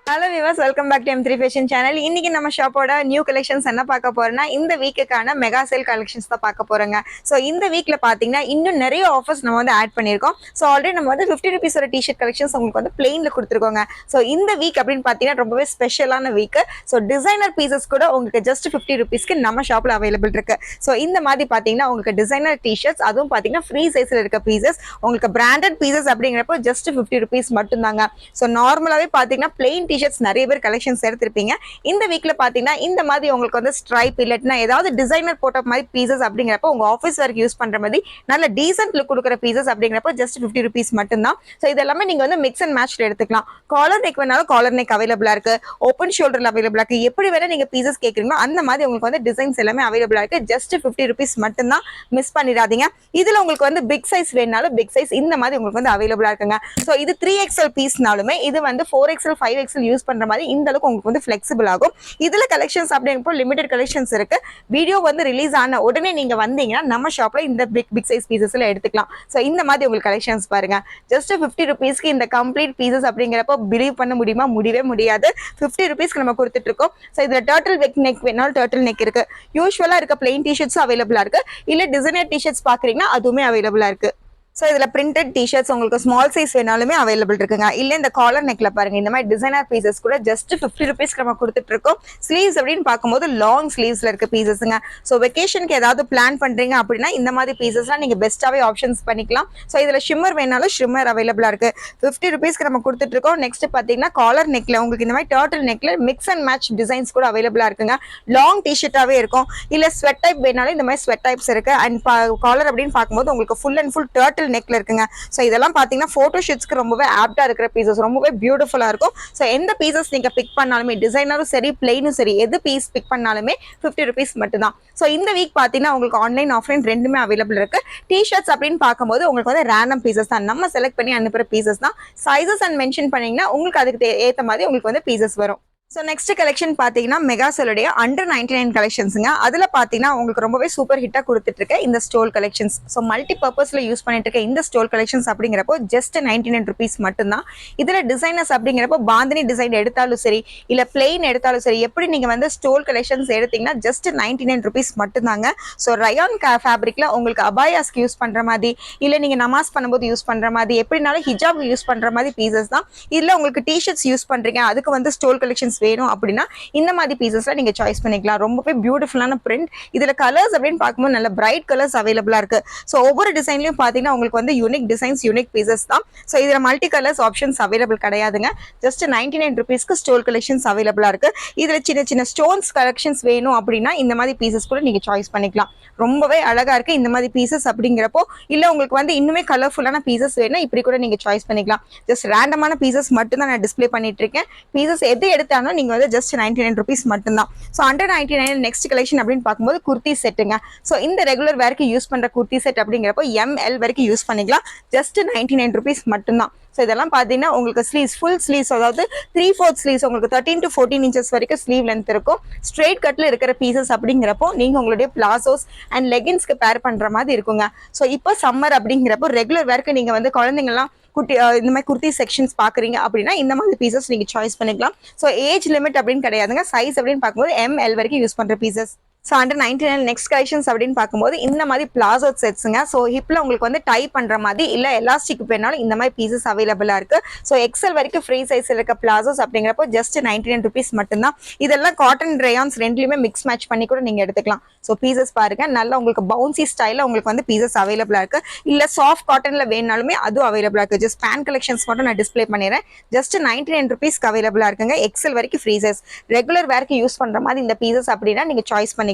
Hello viewers, welcome back to M3 fashion channel. இன்னைக்கு நம்ம ஷாப்போட நியூ கலெக்ஷன்ஸ் என்ன பார்க்க போறோம்னா, இந்த வீக்குக்கான மெகா சேல் கலெக்ஷன்ஸ் தான் பார்க்க போறோங்க. ஸோ இந்த வீக்ல பார்த்தீங்கன்னா இன்னும் நிறைய ஆஃபர்ஸ் நம்ம வந்து ஆட் பண்ணியிருக்கோம். ஸோ ஆல்ரெடி நம்ம வந்து 50 ருபீஸோட டிஷர்ட் கலெக்ஷன்ஸ் உங்களுக்கு வந்து பிளெயின்ல கொடுத்துருக்கோங்க. ஸோ இந்த வீக் அப்படின்னு பார்த்தீங்கன்னா ரொம்பவே ஸ்பெஷலான வீக். ஸோ டிசைனர் பீசஸ் கூட உங்களுக்கு ஜஸ்ட் 50 ருபீஸ்க்கு நம்ம ஷாப்ல அவைலபிள் இருக்கு. ஸோ இந்த மாதிரி பார்த்தீங்கன்னா உங்களுக்கு டிசைனர் டிஷர்ட்ஸ், அதுவும் பார்த்தீங்கன்னா ஃப்ரீ சைஸ்ல இருக்க பீசஸ், உங்களுக்கு பிராண்டட் பீசஸ் அப்படிங்கிறப்போ ஜஸ்ட் 50 ருபீஸ் மட்டும்தாங்க. ஸோ நார்மலாவே பார்த்தீங்கன்னா பிளெயின் டிஷர்ட்ஸ் நிறைய பேர் கலெக்ஷன்ஸ் எடுத்திருப்பீங்க. இந்த வீக்ல பாத்தீங்கன்னா இந்த மாதிரி உங்களுக்கு வந்து ஸ்ட்ரைப் இல்லைன்னா ஏதாவது டிசைனர் போட்ட மாதிரி பீசஸ் அப்படிங்கிறப்ப உங்க ஆஃபீஸ் ஒர்க் யூஸ் பண்ற மாதிரி நல்ல டீசென்ட் லுக் கொடுக்குற பீசஸ் அப்படிங்கிறப்ப ஜஸ்ட் 50 ருபீஸ் மட்டும்தான். ஸோ இதெல்லாமே நீங்க வந்து மிக்ஸ் அண்ட் மேட்ச்ல எடுத்துக்கலாம். காலர் நெக் வேணாலும் காலர் நெக் அவைலபிளா இருக்கு, ஓப்பன் ஷோல்டர்ல அவைலபிளா இருக்கு. எப்படி வேணா நீங்க பீசஸ் கேட்குறீங்களோ அந்த மாதிரி உங்களுக்கு வந்து டிசைன்ஸ் எல்லாமே அவைலபிளா இருக்கு. ஜஸ்ட் 50 ருபீஸ் மட்டும்தான், மிஸ் பண்ணிடாதீங்க. இதுல உங்களுக்கு வந்து பிக் சைஸ் வேணாலும் பிக் சைஸ் இந்த மாதிரி உங்களுக்கு வந்து அவைலபிளா இருக்குங்க. ஸோ இது 3XL பீஸ்னாலுமே இது வந்து 4XL 5XL யூஸ் பண்ற மாதிரி இந்த அளவுக்கு உங்களுக்கு வந்து ஃபிளெக்சிபிள் ஆகும். இதுல கலெக்ஷன்ஸ் அப்படிங்கிறப்போ லிமிடெட் கலெக்ஷன்ஸ் இருக்கு. வீடியோ வந்து ரிலீஸ் ஆன உடனே நீங்க வந்தீங்கன்னா நம்ம ஷாப்ல இந்த பிக் சைஸ் பீசஸ்ல எடுத்துக்கலாம். ஸோ இந்த மாதிரி உங்களுக்கு கலெக்ஷன்ஸ் பாருங்க. ஜஸ்ட் 50 ருபீஸ்க்கு இந்த கம்ப்ளீட் பீசஸ் அப்படிங்கிறப்போ பிலீவ் பண்ண முடியுமா? முடியவே முடியாது. 50 ருபீஸ்க்கு நம்ம கொடுத்துட்டு இருக்கோம். ஸோ இதுல டர்ட்டில் நெக் வேணாலும் டர்ட்டில் நெக் இருக்கு. யூஸ்வலா இருக்க பிளெயின் டிஷர்ட்ஸும் அவைலபிளா இருக்கு. இல்ல டிசைனர் டிஷர்ட்ஸ் பாக்குறீங்கன்னா அதுவுமே அவைலபிளா இருக்கு. ஸோ இதில் பிரிண்டட் டிஷர்ட்ஸ் உங்களுக்கு ஸ்மால் சைஸ் வேணாலுமே அவைலபிள் இருக்குங்க. இல்லை இந்த காலர் நெக்ல பாருங்க, இந்த மாதிரி டிசைனர் பீசஸ் கூட ஜஸ்ட் 50 ருபீஸ்க்கு நம்ம கொடுத்துட்டு இருக்கோம். ஸ்லீவ்ஸ் அப்படின்னு பார்க்கும்போது லாங் ஸ்லீவ்ஸ்ல இருக்க பீசஸ்ங்க. ஸோ வெக்கேஷனுக்கு ஏதாவது பிளான் பண்றீங்க அப்படின்னா இந்த மாதிரி பீசஸ்லாம் நீங்க பெஸ்ட்டாவே ஆப்ஷன்ஸ் பண்ணிக்கலாம். ஸோ இதில் ஷிம்மர் வேணாலும் ஷிம்மர் அவைலபிளா இருக்கு. 50 ருபீஸ்க்கு நம்ம கொடுத்துட்டு இருக்கோம். நெக்ஸ்ட் பார்த்தீங்கன்னா காலர் நெக்ல உங்களுக்கு இந்த மாதிரி டர்ட்டில் நெக்ல மிக்ஸ் அண்ட் மேட்ச் டிசைன்ஸ் கூட அவைலபிளா இருக்குங்க. லாங் டிஷர்ட்டாவே இருக்கும். இல்லை ஸ்வெட் டைப் வேணாலும் இந்த மாதிரி ஸ்வெட் டைப்ஸ் இருக்கு. அண்ட் காலர் அப்படின்னு பார்க்கும்போது உங்களுக்கு ஃபுல் அண்ட் ஃபுல் டர்ட்டில் நெக்ல இருக்குங்க. சோ இதெல்லாம் பாத்தீங்கன்னா போட்டோ ஷூட்ஸ்க்கு ரொம்பவே ஆப்டா இருக்கிற பீசஸ், ரொம்பவே பியூட்டிஃபுல்லா இருக்கும். சோ எந்த பீசஸ் நீங்க பிக் பண்ணாலுமே டிசைனரும் சரி பிளெயினும் சரி எது பீஸ் பிக் பண்ணாலுமே 50 ருபீஸ் மட்டும் தான். சோ இந்த வீக் பாத்தீங்கன்னா உங்களுக்கு ஆன்லைன் ஆஃப்லைன் ரெண்டுமே அவைலபிள் இருக்கு. டிஷர்ட்ஸ் அப்படின்னு பார்க்கும்போது உங்களுக்கு வந்து ரேண்டம் பீசஸ் தான், நம்ம செலக்ட் பண்ணி அனுப்புற பீசஸ் தான். சைசஸ் அண்ட் மென்ஷன் பண்ணீங்கன்னா உங்களுக்கு அதுக்கு ஏத்த மாதிரி உங்களுக்கு வந்து பீசஸ் வரும். ஸோ நெக்ஸ்ட் கலெக்ஷன் பார்த்தீங்கன்னா மெகாசெலுடைய அண்டர் 99 கலெக்ஷன்ஸுங்க. அதில் பார்த்தீங்கன்னா உங்களுக்கு ரொம்பவே சூப்பர் ஹிட்டாக கொடுத்துட்டு இருக்க இந்த ஸ்டோல் கலெக்ஷன்ஸ். ஸோ மல்டி பர்பஸில் யூஸ் பண்ணிட்டு இருக்க இந்த ஸ்டோல் கலெக்ஷன்ஸ் அப்படிங்கிறப்போ ஜஸ்ட் 99 ருபீஸ் மட்டும்தான். இதில் டிசைனர்ஸ் அப்படிங்கிறப்போ பாந்தினி டிசைன் எடுத்தாலும் சரி இல்லை பிளெயின் எடுத்தாலும் சரி, எப்படி நீங்கள் வந்து ஸ்டோல் கலெக்ஷன்ஸ் எடுத்தீங்கன்னா ஜஸ்ட் 99 ருபீஸ் மட்டும்தாங்க. ஸோ ரயான் ஃபேப்ரிக்ல உங்களுக்கு அபாயாஸ்க்கு யூஸ் பண்ணுற மாதிரி இல்லை நீங்கள் நமாஸ் பண்ணும்போது யூஸ் பண்ணுற மாதிரி எப்படினாலும் ஹிஜாப் யூஸ் பண்ணுற மாதிரி பீசஸ் தான். இதில் உங்களுக்கு டிஷர்ட்ஸ் யூஸ் பண்ணுறீங்க, அதுக்கு வந்து ஸ்டோல் கலெக்ஷன்ஸ் வேணும் அப்படின்னா இந்த மாதிரி பீசஸ்ல நீங்க சாய்ஸ் பண்ணிக்கலாம். ரொம்பவே பியூட்டிஃபுல்லான பிரிண்ட். இதுல கலர்ஸ் அப்படின்னு பார்க்கும்போது நல்ல பிரைட் கலர்ஸ் அவைலபிளா இருக்கு. ஸோ ஒவ்வொரு டிசைன்லயும் பாத்தீங்கன்னா உங்களுக்கு வந்து யூனிக் டிசைன்ஸ் யூனிக் பீசஸ் தான். ஸோ இதுல மல்டி கலர்ஸ் ஆப்ஷன்ஸ் அவைலபிள் கிடையாதுங்க. ஜஸ்ட் 99 ருபீஸ்க்கு ஸ்டோல் கலெக்ஷன்ஸ் அவைலபிளா இருக்கு. இதுல சின்ன சின்ன ஸ்டோன்ஸ் கலெக்ஷன்ஸ் வேணும் அப்படின்னா இந்த மாதிரி பீசஸ் கூட நீங்க சாய்ஸ் பண்ணிக்கலாம். ரொம்பவே அழகா இருக்கு இந்த மாதிரி பீசஸ் அப்படிங்கிறப்போ. இல்ல உங்களுக்கு வந்து இன்னுமே கலர்ஃபுல்லான பீசஸ் வேணும் இப்படி கூட நீங்க சாய்ஸ் பண்ணிக்கலாம். ஜஸ்ட் ரேண்டமான பீசஸ் மட்டும் தான் நான் டிஸ்பிளே பண்ணிட்டு இருக்கேன். பீசஸ் எது எடுத்தாலும் நீங்க வந்து ஜஸ்ட் 99 ருபீஸ் மட்டும்தான். ஸோ அண்டர் 99 நெக்ஸ்ட் கலெக்ஷன் அப்படின்னு பார்க்கும்போது குர்த்தி செட்டுங்க. ஸோ இந்த ரெகுலர் வேர்க்கு யூஸ் பண்ற குர்த்தி செட் அப்படிங்கிறப்போ ML வரைக்கும் யூஸ் பண்ணிக்கலாம். ஜஸ்ட் 99 ருபீஸ் மட்டும்தான். ஸோ இதெல்லாம் பார்த்தீங்கன்னா உங்களுக்கு ஸ்லீவ்ஸ் ஃபுல் ஸ்லீவ்ஸ், அதாவது 3/4 ஸ்லீவ்ஸ் உங்களுக்கு 13 to 14 இன்ச்சஸ் வரைக்கும் ஸ்லீவ் லென்த் இருக்கும். ஸ்ட்ரெயிட் கட்ல இருக்கிற பீசஸ் அப்படிங்கிறப்போ நீங்க உங்களுடைய பிளாசோஸ் அண்ட் லெகின்ஸ்க்கு பேர் பண்ற மாதிரி இருக்குங்க. ஸோ இப்போ சம்மர் அப்படிங்கிறப்போ ரெகுலர் வேர்க்கு நீங்க வந்து குழந்தைங்கலாம் குட்டி இந்த மாதிரி குர்த்தி செக்ஷன்ஸ் பாக்குறீங்க அப்படின்னா இந்த மாதிரி பீசஸ் நீங்க சாய்ஸ் பண்ணிக்கலாம். ஸோ ஏஜ் லிமிட் அப்படின்னு கிடையாதுங்க. சைஸ் அப்படின்னு பார்க்கும்போது ML வரைக்கும் யூஸ் பண்ற pieces. So under 99 next collections அப்படின்னு பார்க்கும்போது இந்த மாதிரி பிளாசோ செட்ஸுங்க. ஸோ ஹிப்ல உங்களுக்கு வந்து டை பண்ற மாதிரி இல்லை எலாஸ்டிக் வேணாலும் இந்த மாதிரி பீசஸ் அவைலபிளா இருக்கு. ஸோ எக்ஸல் வரைக்கும் ஃப்ரீ சைஸ் இருக்க பிளாசோஸ் அப்படிங்கிறப்போ ஜஸ்ட் 99 ருபீஸ் மட்டும்தான். இதெல்லாம் காட்டன் ரயான்ஸ் ரெண்டுலையுமே மிக்ஸ் மேட்ச் பண்ணி கூட நீங்க எடுத்துக்கலாம். ஸோ பீசஸ் பாருங்க, நல்லா உங்களுக்கு பவுன்சி ஸ்டைல உங்களுக்கு வந்து பீசஸ் அவைலபிளா இருக்கு. இல்ல சாஃப்ட் காட்டன்ல வேணாலுமே அதுவும் அவைலபிளா இருக்கு. ஜஸ்ட் பேண்ட் கலெக்ஷன்ஸ் மட்டும் நான் டிஸ்பிளே பண்ணிடுறேன். ஜஸ்ட் 99 ருபீஸ்க்கு அவைலபிளா இருக்குங்க. எக்ஸல் வரைக்கும் ஃப்ரீ சைஸ் ரெகுலர் வேர்க்கு யூஸ் பண்ற மாதிரி இந்த பீசஸ் அப்படின்னா நீங்க சாய்ஸ் பண்ணி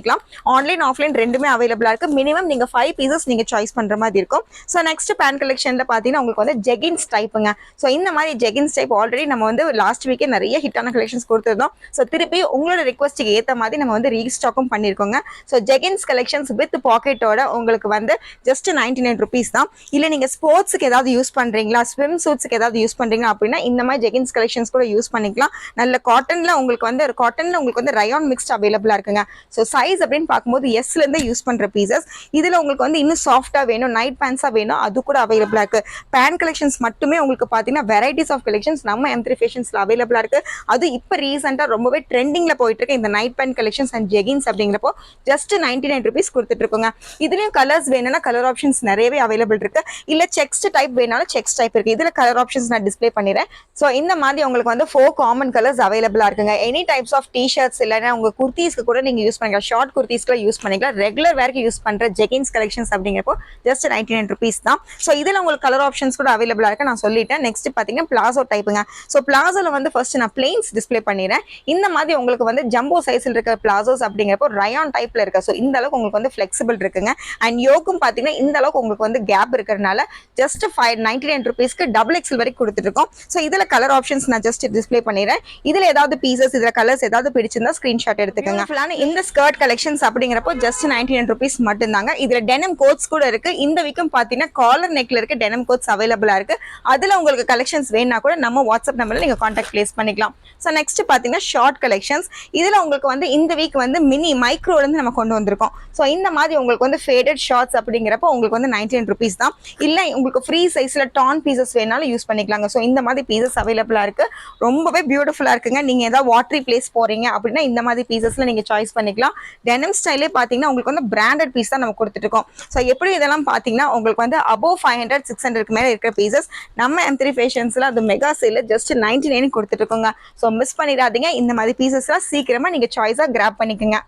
ஆன்லைன் ஆஃப்லைன் ரெண்டுமே அவைலபிளா இருக்கு. மினிமம் நீங்க 5 பீசஸ் நீங்க சாய்ஸ் பண்ற மாதிரி இருக்கும். சோ நெக்ஸ்ட் பேண்ட் கலெக்ஷன்ல பாத்தீங்கன்னா உங்களுக்கு வந்து ஜெகின்ஸ் டைப்புங்க. சோ இந்த மாதிரி ஜெகின்ஸ் டைப் ஆல்ரெடி நம்ம வந்து லாஸ்ட் வீக்கே நிறைய ஹிட்டான கலெக்ஷன்ஸ் கொடுத்துருந்தோம். சோ திருப்பி உங்களோட ரிக்வஸ்ட்டுக்கு ஏத்த மாதிரி நம்ம வந்து ரீஸ்டாக்கும் பண்ணிருக்கோங்க. சோ ஜெகின்ஸ் கலெக்ஷன்ஸ் வித் பாக்கெட்டோட உங்களுக்கு வந்து ஜஸ்ட் 99 ருபீஸ் தான். இல்ல நீங்க ஸ்போர்ட்ஸ்க்கு ஏதாவது யூஸ் பண்றீங்களா, ஸ்விம் சூட்ஸ்க்கு ஏதாவது யூஸ் பண்றீங்க அப்படின்னா இந்த மாதிரி ஜெகின்ஸ் கலெக்ஷன்ஸ் கூட யூஸ் பண்ணிக்கலாம். நல்ல காட்டன்ல உங்களுக்கு வந்து ரயான் மிக்ஸ்ட் அவைலபிளா இருக்குங்க. சோ சைஸ் சைஸ் அப்படின்னு பார்க்கும்போது எஸ்ல இருந்து யூஸ் பண்ற பீசஸ். இதுல உங்களுக்கு வந்து இன்னும் சாஃப்டா வேணும், நைட் பேண்ட்ஸா வேணும், அது கூட அவைலபிளா இருக்கு. பேண்ட் கலெக்ஷன்ஸ் மட்டுமே உங்களுக்கு பாத்தீங்கன்னா வெரைட்டிஸ் ஆஃப் கலெக்ஷன்ஸ் நம்ம M3 ஃபேஷன்ஸ்ல அவைலபிளா இருக்கு. அது இப்போ ரீசெண்டா ரொம்பவே ட்ரெண்டிங்ல போயிட்டு இருக்கு இந்த night pant collections and jeggings அப்படிங்கிறப்போ ஜஸ்ட் 99 rupees கொடுத்துட்டு இருக்கோங்க. இதுலயும் கலர்ஸ் வேணும்னா கலர் ஆப்ஷன்ஸ் நிறையவே அவைலபிள் இருக்கு. இல்ல செக்ஸ்ட் டைப் வேணாலும் செக்ஸ் டைப் இருக்கு. இதுல கலர் ஆப்ஷன்ஸ் நான் டிஸ்ப்ளே பண்ணிடுறேன். ஸோ இந்த மாதிரி உங்களுக்கு வந்து 4 காமன் கலர்ஸ் அவைலபிளா இருக்குங்க. எனி டைப்ஸ் ஆஃப் டிஷர்ட்ஸ் இல்லைன்னா உங்க குர்த்திஸ்க்கு கூட நீங்க யூஸ் பண்ணிக்கலாம், ஷார்ட் குர்த்திஸ்க்கு யூஸ் பண்ணிக்கலாம். ரெகுலர் வேர்க்கு யூஸ் பண்ற ஜெகின்ஸ் கலெக்ஷன்ஸ் அப்படிங்கிறப்போ ஜஸ்ட் 99 rupees தான். ஸோ இதுல உங்களுக்கு கலர் ஆப்ஷன்ஸ் கூட அவைலபிளா இருக்கு, நான் சொல்லிட்டேன். நெக்ஸ்ட் பாத்தீங்கன்னா பிளாசோ டைப்புங்க. ஸோ பிளாசோல வந்து ஃபர்ஸ்ட் நான் பிளெயின்ஸ் டிஸ்ப்ளே பண்ணிடுறேன். இந்த மாதிரி உங்களுக்கு வந்து ஜம்போ சைஸ்ல இருக்க பிளாசோஸ் அப்படிங்கிறப்போ ரயான் டைப்ல இருக்கு. ஸோ இந்த அளவுக்கு உங்களுக்கு வந்து ஃபிளெக்சிபிள் இருக்குங்க. அண்ட் யோக்கும் பாத்தீங்கன்னா இந்த அளவுக்கு உங்களுக்கு வந்து கேப் இருக்கிறதுனால ஜஸ்ட் 99 rupeesக்கு டபுள் எக்ஸல் வரைக்கும் கொடுத்துட்டு இருக்கோம். ஸோ இதுல கலர் ஆப்ஷன்ஸ் நான் ஜஸ்ட் டிஸ்ப்ளே பண்ணிடுறேன். இதுல ஏதாவது பீசஸ் இதுல கலர்ஸ் ஏதாவது பிடிச்சிருந்தா ஸ்கிரீன்ஷாட் எடுத்துக்கோங்க. இந்த ஸ்கர்ட் கலெக்ஷன்ஸ் அப்படிங்கிறப்போ ஜஸ்ட் 99 rupees மட்டும் தாங்க. இதுல டெனம் கோட்ஸ் கூட இருக்கு. இந்த வீக்கும் பாத்தீங்கன்னா காலர் நெக்ல இருக்க டெனம் கோட்ஸ் அவைலபிளா இருக்கு. அதுல உங்களுக்கு கலெக்ஷன்ஸ் வேணா கூட நம்ம வாட்ஸ்அப் நம்பர்ல நீங்க கான்டாக்ட் பிளேஸ் பண்ணிக்கலாம். ஸோ நெக்ஸ்ட் பாத்தீங்கன்னா ஷார்ட் கலெக்ஷன்ஸ். இதுல உங்களுக்கு வந்து இந்த வீக் வந்து மினி மைக்ரோல இருந்து நம்ம கொண்டு வந்திருக்கோம். ஸோ இந்த மாதிரி உங்களுக்கு வந்து ஃபேடட் ஷார்ட்ஸ் அப்படிங்கிறப்போ உங்களுக்கு வந்து 99 rupees தான். இல்ல உங்களுக்கு ஃப்ரீ சைஸ்ல டான் பீசஸ் வேணாலும் யூஸ் பண்ணிக்கலாங்க. ஸோ இந்த மாதிரி பீசஸ் அவைலபிளா இருக்கு. ரொம்பவே பியூட்டிஃபுல்லா இருக்குங்க. நீங்க ஏதாவது வாட்டரி பிளேஸ் போறீங்க அப்படின்னா இந்த மாதிரி பீசஸ்ல நீங்க சாய்ஸ் பண்ணிக்கலாம். டெனம் ஸ்டைலே பாத்தீங்கன்னா உங்களுக்கு வந்து பிராண்டட் பீஸ் தான் நம்ம கொடுத்துட்டு இருக்கோம். ஸோ எப்படி இதெல்லாம் பாத்தீங்கன்னா உங்களுக்கு வந்து above 500 600க்கு மேல இருக்கிற பீசஸ் நம்ம M3 ஃபேஷன்ஸ்ல அது மெகா சேல்ல ஜஸ்ட் 99 கொடுத்துட்டு இருக்கோங்க. ஸோ மிஸ் பண்ணிடாதீங்க. இந்த மாதிரி பீசஸ்லாம் சீக்கிரமா நீங்க சாய்ஸா கிராப் பண்ணிக்கோங்க.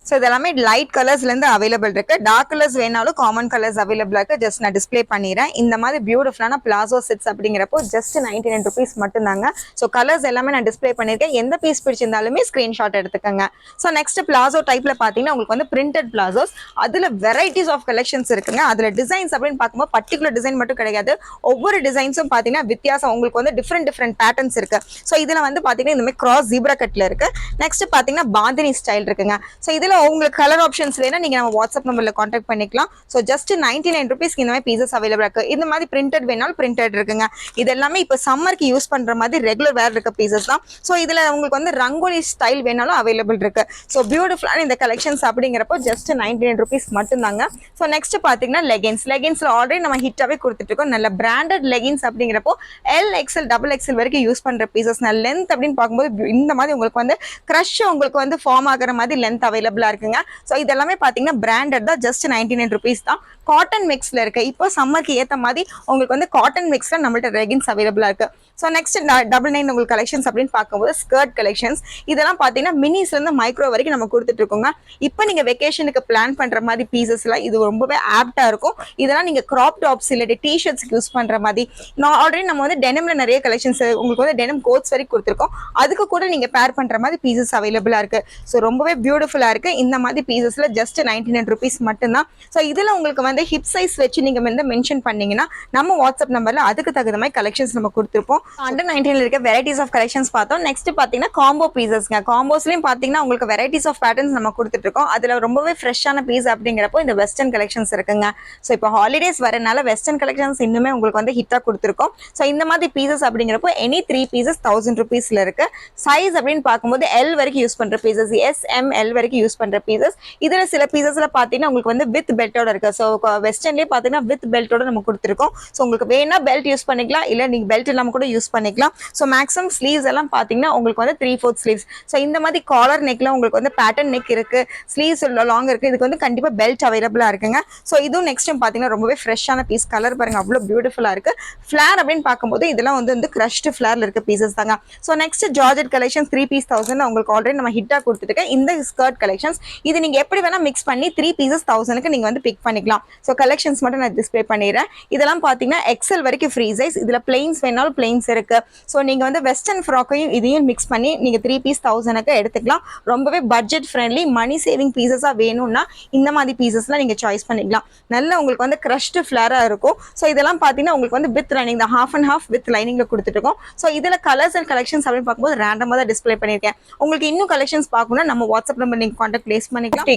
ஸோ இதெல்லாமே லைட் கலர்ஸ்லேருந்து அவைலபிள் இருக்கு. டார்க் கலர்ஸ் வேணாலும் காமன் கலர்ஸ் அவைலபிள் இருக்கு. ஜஸ்ட் நான் டிஸ்ப்ளே பண்ணிடுறேன். இந்த மாதிரி பியூட்டிஃபுல்லான பிளாசோ செட்ஸ் அப்படிங்கிறப்போ ஜஸ்ட் 99 rupees மட்டும் தாங்க. ஸோ கலர்ஸ் எல்லாமே நான் டிஸ்ப்ளே பண்ணியிருக்கேன். எந்த பீஸ் பிடிச்சிருந்தாலுமே ஸ்கிரீன்ஷாட் எடுத்துக்கோங்க. ஸோ நெக்ஸ்ட் பிளாசோ டைப்ல பார்த்தீங்கன்னா உங்களுக்கு வந்து பிரிண்டட் பிளாசோஸ். அதில் வெரைட்டிஸ் ஆஃப் கலெக்ஷன்ஸ் இருக்குங்க. அதில் டிசைன்ஸ் அப்படின்னு பார்க்கும்போது பர்டிகுலர் டிசைன் மட்டும் கிடையாது, ஒவ்வொரு டிசைன்ஸும் பார்த்தீங்கன்னா வித்தியாசம். உங்களுக்கு வந்து டிஃப்ரெண்ட் பேட்டர்ன்ஸ் இருக்கு. ஸோ இதில் வந்து பார்த்தீங்கன்னா இந்த மாதிரி கிராஸ் ஜீப்ரா கட்ல இருக்கு. நெக்ஸ்ட் பார்த்தீங்கன்னா பாந்தினி ஸ்டைல் இருக்குங்க. ஸோ இதில் உங்களுக்கு கலர் ஆப்ஷன்ஸ் வேணா நீங்க நம்ம வாட்ஸ்அப் நம்பர்ல கான்டாக்ட் பண்ணிக்கலாம். ஸோ ஜஸ்ட் 99 rupees இந்த மாதிரி பீசஸ் அவைலபிளா இருக்கு. இந்த மாதிரி பிரிண்டட் வேணாலும் பிரிண்டட் இருக்குங்க. இது எல்லாமே இப்போ சம்மருக்கு யூஸ் பண்ற மாதிரி ரெகுலர் வேர் இருக்க பீசஸ் தான். ஸோ இதுல உங்களுக்கு வந்து ரங்கோலி ஸ்டைல் வேணாலும் அவைலபிள் இருக்கு. ஸோ பியூட்டிஃபுல்லான இந்த கலெக்ஷன்ஸ் அப்படிங்கிறப்போ ஜஸ்ட் 99 rupees மட்டும் தாங்க. ஸோ நெக்ஸ்ட் பாத்தீங்கன்னா லெகின்ஸ்ல ஆல்ரெடி நம்ம ஹிட்டாவே கொடுத்துட்டு இருக்கோம். நல்ல பிராண்டட் லெகின்ஸ் அப்படிங்கிறப்போ LXL டபுள் எக்ஸல் வரைக்கும் யூஸ் பண்ற பீசஸ். லென்த் அப்படின்னு பார்க்கும்போது இந்த மாதிரி உங்களுக்கு வந்து கிரஷ் உங்களுக்கு வந்து ஃபார்ம் ஆகிற மாதிரி லென்த் அவைலபிளா இருக்குங்க. ஸோ இதெல்லாமே பாத்தீங்கன்னா பிராண்டட் தான். ஜஸ்ட் 99 rupees தான். காட்டன் மிக்ஸ்ல இருக்கு. இப்போ சம்மருக்கு ஏத்த மாதிரி உங்களுக்கு வந்து காட்டன் மிக்ஸ்ல நம்மள்ட்ட லெகின்ஸ் அவைலபிளா இருக்கு. ஸோ நெக்ஸ்ட் 99 உங்களுக்கு கலெக்ஷன்ஸ் அப்படின்னு பார்க்கும்போது ஸ்கர்ட் கலெக்ஷன்ஸ். இதெல்லாம் பாத்தீங்கன்னா மினிஸ்ல இருந்து மைக்ரோ வரைக்கும் நம்ம கொடுத்துட்டு இருக்கோங்க. இப்போ நீங்க வெக்கேஷனுக்கு பிளான் பண்ற மாதிரி பீசஸ் எல்லாம் இது ரொம்பவே ஆப்டா இருக்கும். இதெல்லாம் நீங்க கிராப் டாப்ஸ் இல்லாட்டி டிஷர்ட்ஸ்க்கு யூஸ் பண்ற மாதிரி. நான் ஆல்ரெடி நம்ம வந்து டெனிம்ல நிறைய கலெக்ஷன்ஸ் உங்களுக்கு வந்து டெனிம் கோட்ஸ் வரைக்கும் கொடுத்துருக்கோம். அதுக்கு கூட நீங்க பேர் பண்ற மாதிரி பீசஸ் அவைலபிளா இருக்கு. ஸோ ரொம்பவே பியூட்டிஃபுல்லா இருக்கு. இந்த மாதிரி பீசஸ்ல ஜஸ்ட் 99 rupees மட்டும் தான். ஸோ இதுல உங்களுக்கு வந்து ஹிப் சைஸ் வச்சு நீங்க வந்து மென்ஷன் பண்ணீங்கன்னா நம்ம வாட்ஸ்அப் நம்பர்ல அதுக்கு தகுந்த மாதிரி கலெக்ஷன்ஸ் நம்ம கொடுத்துருப்போம். அண்டர் 19 இருக்க வெரைட்டிஸ் ஆஃப் கலெக்ஷன்ஸ் பார்த்தோம். நெக்ஸ்ட் பாத்தீங்கன்னா காம்போ பீசஸ்ங்க. காம்போஸ்லயும் பாத்தீங்கன்னா உங்களுக்கு வெரைட்டிஸ் ஆஃப் பேட்டர்ன்ஸ் நம்ம கொடுத்துட்டு இருக்கோம். அதுல ரொம்பவே ஃப்ரெஷ்ஷான பீஸ் அப்படிங்கிறப்போ இந்த வெஸ்டர்ன் கலெக்ஷன்ஸ் இருக்குங்க. ஸோ இப்போ ஹாலிடேஸ் வரனால வெஸ்டர்ன் கலெக்ஷன்ஸ் இன்னுமே உங்களுக்கு வந்து ஹிட்டா கொடுத்துருக்கோம். ஸோ இந்த மாதிரி பீசஸ் அப்படிங்கிறப்போ எனி 3 pieces 1000 rupeesல இருக்கு. சைஸ் அப்படின்னு பார்க்கும்போது L வரைக்கும் யூஸ் பண்ற பீசஸ், SML வரைக்கும் யூஸ் பண்ற பீசஸ். இதுல சில பீசஸ்ல பாத்தீங்கன்னா உங்களுக்கு வந்து வித் பெல்ட்டோட இருக்கு. ஸோ வெஸ்டர்ன்லயே பாத்தீங்கன்னா வித் பெல்ட்டோட நம்ம கொடுத்துருக்கோம். ஸோ உங்களுக்கு வேணா பெல்ட் யூஸ் பண்ணிக்கலாம், இல்ல நீங்க பெல்ட் இல்லாம கூட யூஸ் பண்ணிக்கலாம். ஸோ மேக்ஸிமம் ஸ்லீவ்ஸ் எல்லாம் பாத்தீங்கன்னா உங்களுக்கு வந்து 3/4 ஸ்லீவ்ஸ். ஸோ இந்த மாதிரி காலர் நெக்ல உங்களுக்கு வந்து பேட்டர்ன் நெக் இருக்கு, ஸ்லீவ்ஸ் லாங் இருக்கு. இதுக்கு வந்து கண்டிப்பா பெல்ட் அவைலபிளா இருக்குங்க. ஸோ இதுவும் நெக்ஸ்ட் டைம் பாத்தீங்கன்னா ரொம்பவே ஃப்ரெஷ்ஷான பீஸ். கலர் பாருங்க அவ்வளவு பியூட்டிஃபுல்லா இருக்கு. ஃபிளார் அப்படின்னு பார்க்கும்போது இதெல்லாம் வந்து கிரஷ்டு ஃபிளார்ல இருக்க பீசஸ் தாங்க. So next georgette collections 3 piece 1000 உங்களுக்கு ஆல்ரெடி நம்ம ஹிட்டா கொடுத்துட்டு இந்த ஸ்கர்ட் கலெக்ஷன்ஸ். இது நீங்க எப்படி வேணா மிக்ஸ் பண்ணி 3 pieces 1000க்கு நீங்க வந்து பிக் பண்ணிக்கலாம். ஸோ கலெக்ஷன்ஸ் மட்டும் நான் டிஸ்ப்ளே பண்ணிடுறேன். இதெல்லாம் பாத்தீங்கன்னா எக்ஸல் வரைக்கும் ஃப்ரீ சைஸ். இதுல பிளைன்ஸ் வேணாலும் பிளைன்ஸ் இருக்கு. ஸோ நீங்க வந்து வெஸ்டர்ன் ஃப்ராக்கையும் இதையும் மிக்ஸ் பண்ணி நீங்க 3 piece 1000க்கு எடுத்துக்கலாம். ரொம்பவே பட்ஜெட் ஃப்ரெண்ட்லி மணி சேவிங் பீசஸா வேணும்னா இந்த மாதிரி பீசஸ்லாம் நீங்க சாய்ஸ் பண்ணிக்கலாம். நல்ல உங்களுக்கு வந்து கிரஷ்டு ஃபிளாரா இருக்கும். ஸோ இதெல்லாம் பாத்தீங்கன்னா உங்களுக்கு வந்து வித் லைனிங் தான், half and half வித் லைனிங்ல கொடுத்துருக்கோம். ஸோ இதுல கலர்ஸ் அண்ட் கலெக்ஷன்ஸ் அப்படின்னு பார்க்கும்போது ரேண்டமா தான் டிஸ்ப்ளே பண்ணிருக்கேன். உங்களுக்கு இன்னும் கலெக்ஷன்ஸ் பார்க்கணும்னா நம்ம வாட்ஸ்அப் நம்பர் நீங்க கான்டாக்ட் பிளேஸ் பண்ணிக்கலாம்.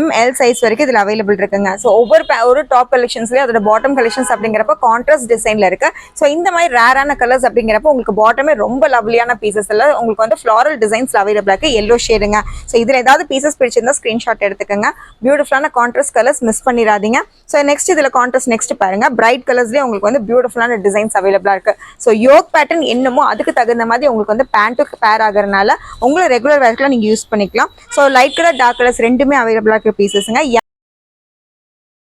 ML சைஸ் வரைக்கும் இதுல அவைலபிள் இருக்குங்க. ஸோ ஒரு டாப் கலெக்ஷன்ஸ்லேயே அதோட பாட்டம் கலெக்ஷன்ஸ் அப்படிங்கிறப்ப கான்ட்ராஸ்ட் டிசைன்ல இருக்கு. ஸோ இந்த மாதிரி ரேரான கலர்ஸ் அப்படிங்கிறப்ப உங்களுக்கு பாட்டமே ரொம்ப லவ்லியான பீசஸ் எல்லாம் உங்களுக்கு வந்து ஃப்ளாரல் டிசைன்ஸ் அவைலபிள் இருக்கு. எல்லோ ஷேடுங்க. ஸோ இதுல ஏதாவது பீசஸ் பிடிச்சிருந்தா ஸ்கிரீன்ஷாட் எடுத்துக்கோங்க. பியூட்டிஃபுல்லான கான்ட்ராஸ்ட் கலர்ஸ் மிஸ் பண்ணிடாதீங்க. ஸோ நெக்ஸ்ட் இதுல கான்ட்ராஸ்ட் நெக்ஸ்ட் பாருங்க, பிரைட் கலர்ஸ்லேயே உங்களுக்கு வந்து பியூட்டிஃபுல்லான டிசைன்ஸ் அவைலபிளா இருக்கு. ஸோ யோக் பேட்டர்ன் என்னமோ அதுக்கு தகுந்த மாதிரி உங்களுக்கு வந்து பேண்ட்டுக்கு பேர் ஆகிறதுனால உங்களை ரெகுலர் வேர்க்குலாம் நீங்க யூஸ் பண்ணிக்கலாம். So light colour dark colours ரெண்டுமே அவைலபிளா இருக்க பீசஸ்ங்க.